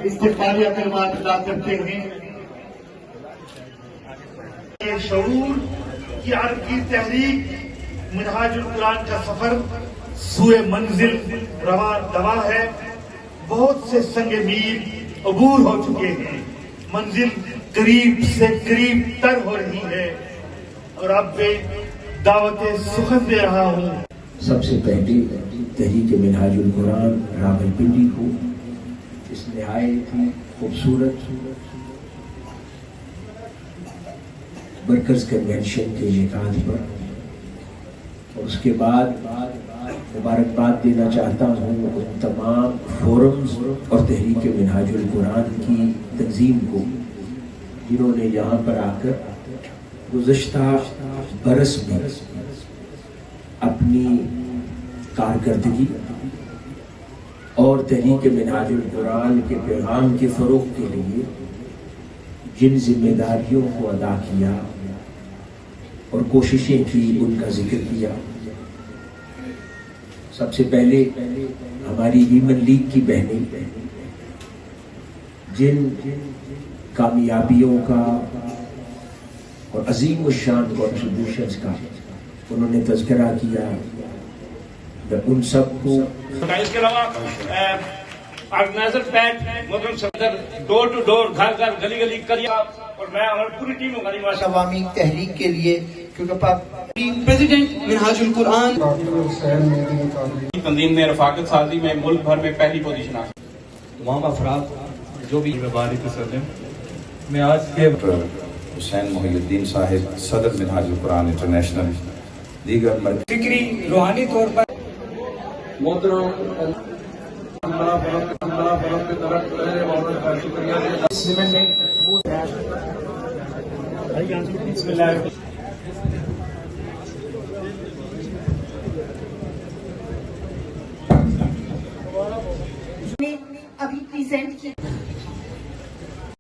इस्तिक़बालिया कलमात अदा करते हैं। ये शऊर की अर्ज़ की तहरीक मिनहाजुल कुरान का सफर सूए मंजिल रवा दवा है। बहुत से संगे मील अबूर हो चुके हैं, मंजिल करीब से करीब तर हो रही है और अब मैं दावत सुखन दे रहा हूँ। सबसे पहले तहरीक मिनहाजुल कुरान रावलपिंडी को इस निहायत ही खूबसूरत मरकज कन्वेंशन के इनेकाद पर, और उसके बाद मुबारकबाद देना चाहता हूँ उन तमाम फोरम्स और तहरीक मिनहाजुल कुरान की तंजीम को जिन्होंने यहाँ पर आकर गुज़श्ता बरस में अपनी कारकर्दगी और तहरीक मिनहाजुल कुरान के पैगाम के फ़रोग़ के लिए जिन जिम्मेदारियों को अदा किया और कोशिशें की, उनका जिक्र किया। सबसे पहले हमारी ह्यूमन लीग की बहनें जिन कामयाबियों का और अजीम शान कॉन्ट्रीब्यूशंस का उन्होंने तज़किरा किया, उन सबको। इसके अलावा ऑर्गेनाइजर पैट मोहतरम सदर, डोर टू डोर, घर घर, गली गली करिया, और मैं और पूरी टीम अवामी तहरीक के लिए, क्योंकि प्रेसिडेंट मिनहाजुल कुरान तंजीम में रफाकत साजी में मुल्क भर में पहली पोजीशन आ। तमाम अफराद जो भी मैं आज के हुसैन मोहिउद्दीन साहिब सदर मिनहाजुल कुरान इंटरनेशनल, दीगर फिक्री रूहानी तौर पर अभी प्रेजेंट किया।